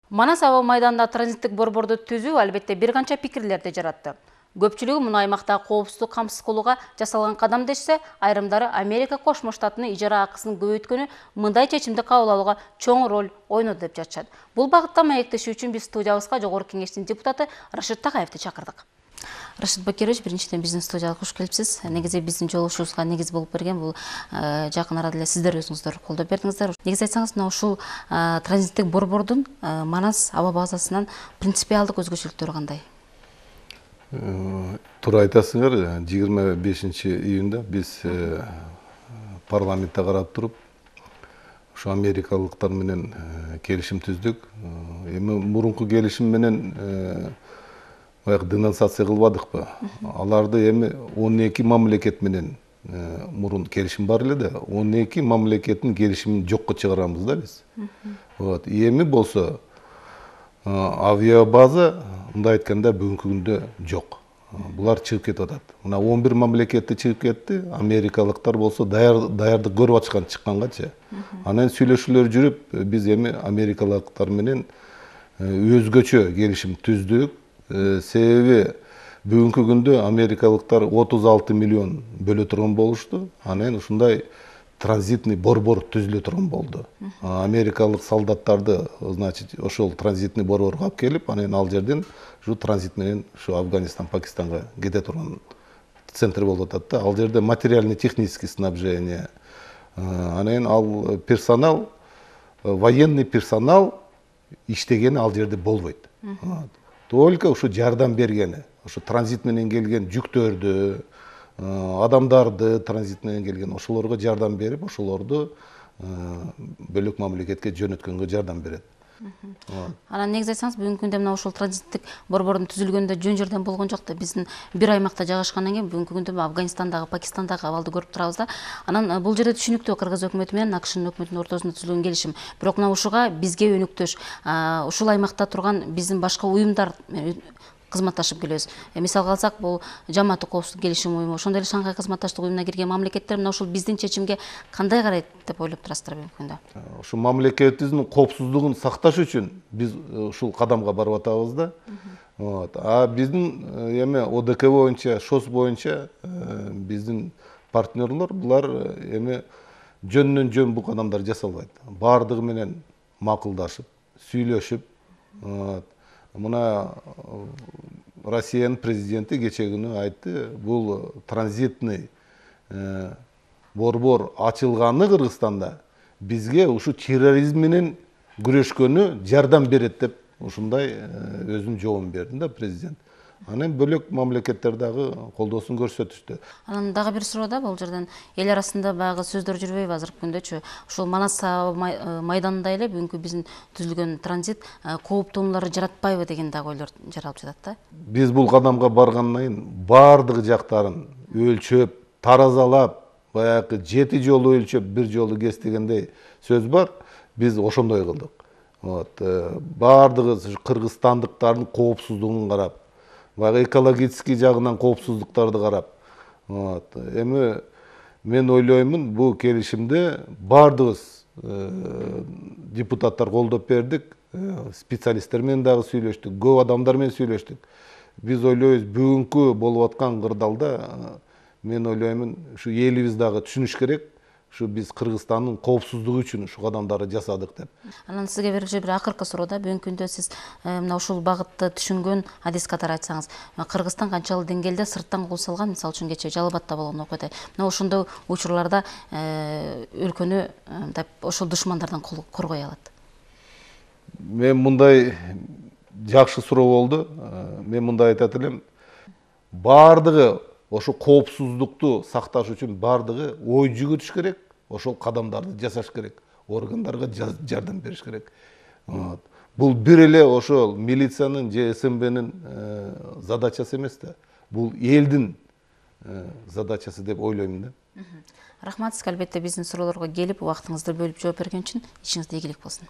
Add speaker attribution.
Speaker 1: Манас аба майданында транзиттик борборду түзүү албетте бир канча пикирлерди жаратты. Көпчүлүгү муну аймакта коопсуздук камсыз кылууга жасалган кадам дешсе, айрымдары Америка Кошмо Штатынын ижара акысын көбөйткөнү мындай чечимди кабыл алууга чоң роль ойноду деп жатышат. Бул багытта маектешүү үчүн биз студиябызга Жогорку Кеңештин депутаты Рашид Такаевди чакырдык. Рашид Бакирович, биринчиден биздин студияга кош келипсиз. Негизи биздин жолугушуубузга негиз болуп берген бул жакын арада эле сиздер өзүңүздөр колдоп бердиңиздер. Негизи айтсаңыз, мына ушул транзиттик борбордун Манас аба базасынан принципиалдык өзгөчөлүктөрү кандай?
Speaker 2: Туура айтасыңар, 25 июнда биз парламентте карап туруп, ушу америкалыктар менен келишим түздүк. Эми мурунку келишим менен денонсация кылбадыкпы? Аларды эми 12 мамлекет менен мурун келишим бар эле да, 12 мамлекеттин келишимин жокко чыгарамыз да биз. Вот. Эми болсо авиабаза, мындай айтканда, бүгүнкү күндө жок. Булар чыгып кетип атат. Мына 11 мамлекетти чыгып кетти, америкалыктар болсо даярдык көрүп чыккангачы. Анан сүйлөшүүлөр жүрүп, биз эми америкалыктар менен өзгөчө келишим түздүк. Себеби бүгүнкү күндө америкалыктар 36 миллион бөлө турган болушту. Анан ушундай транзитный борбор түзүлө турган болду. Америкалык солдаттарды, значит, ошол транзитный борборго алып келип, анан ал жерден ушу транзит менен ушу Афганистан, Пакистанга кете турган центр болуп атат да. Ал жерде материальный технический снабжение. Анан ал персонал, военный персонал иштегени ал жерде болбойт. Только ушу жардам бергени, ушу транзит менен келген жүктөрдү, адамдарды транзит менен келген ошолорго жардам берип, ошолорду бөлөк мамлекетке жөнөткөнгө жардам берет.
Speaker 1: Анан негизи айтсаңыз, бүгүнкү күндө мына ошол транзиттик борбордун түзүлгөндө жөн жерден болгон жок да. Биздин бир аймакта жайгашкандан кийин бүгүнкү күндө Афганистандагы, Пакистандагы абалды көрүп турабыз да. Анан бул жерде түшүнүктүү Кыргыз өкмөтү менен АКШнын өкмөтүнүн ортосунда түзүлгөн келишим. Бирок мына ушуга бизге өнүктөш, ушул аймакта турган биздин башка уюмдар кызматташып келебиз. Мисалга алсак, бул Жамааттык коопсуздук келишим уюму, ошондой эле Шанхай кызматташтык уюмуна кирген мамлекеттер мына ушул биздин чечимге кандай карайт деп ойлоп турасыздар бүгүнкү күндө?
Speaker 2: Ушу мамлекетибиздин коопсуздугун сакташ үчүн биз ушул кадамга барып атабыз да. А биздин эми ОДК боюнча, ШОС боюнча биздин партнерлор булар эми жөндөн жөн бул кадамдар жасалбайт. Бардыгы менен макулдашып, сүйлөшүп, мына Россиянын президенти кече күнү айтты, бул транзитный борбор ачылганы Кыргызстанда бизге ушу терроризм менен күрөшкөнү жардам берет деп ушундай өзүнүн жообун берди да президент. Анан бөлөк мамлекеттер дагы колдоосун көрсөтүштү.
Speaker 1: Анан дагы бир суроо да, бул жерден эл арасында баягы сөздөр жүрбөйбү азыркы күндөчү? Ушул Манас майданында эле бүгүнкү биздин түзүлгөн транзит кооптонууларды жаратпайбы деген дагы ойлор жаралып жатат да.
Speaker 2: Биз бул кадамга баргандан кийин бардык жактарын өлчөп, таразалап, баягы 7 жолу өлчөп, бир жолу кес дегендей сөз бар. Биз ошондой кылдык. Бардыгы кыргызстандыктардын коопсуздугун карап, экологический жагынан коопсуздуктарды карап. Эми мен ойлоймун, бул келишимди бардыгыбыз депутаттар колдоп бердик, специалисттер менен дагы сүйлөштүк, көп адамдар менен сүйлөштүк. Биз ойлойбуз, бүгүнкү болуп аткан кырдаалда мен ойлоймун, ушу элибиз дагы түшүнүш керек. Ушу биз Кыргызстандын коопсуздугу үчүн ушу кадамдарды жасадык деп.
Speaker 1: Анан сизге берилчү бир акыркы суроо да, бүгүнкү күндө сиз мына ушул багытты түшүнгөн адис катары айтсаңыз, Кыргызстан канчалык деңгээлде сырттан кол салган, мисалы үчүн кече Жалал Абадта болгон окуяда, мына ошондой учурларда өлкөнү ошол душмандардан коргой алат?
Speaker 2: Мен мындай жакшы суроо болду. Мен мындай айтат элем, бардыгы ошо коопсуздукту сакташ үчүн бардыгы ой жүгүрүш керек, ошол кадамдарды жасаш керек, органдарга жардам бериш керек. Бул бир эле ошол милициянын же СМБнин задачасы эмес да. Бул элдин задачасы деп ойлоймун да.
Speaker 1: Рахмат, сизге албетте биздин суроолорго келип, убактыңызды бөлүп жооп берген үчүн ишиңизде ийгилик болсун.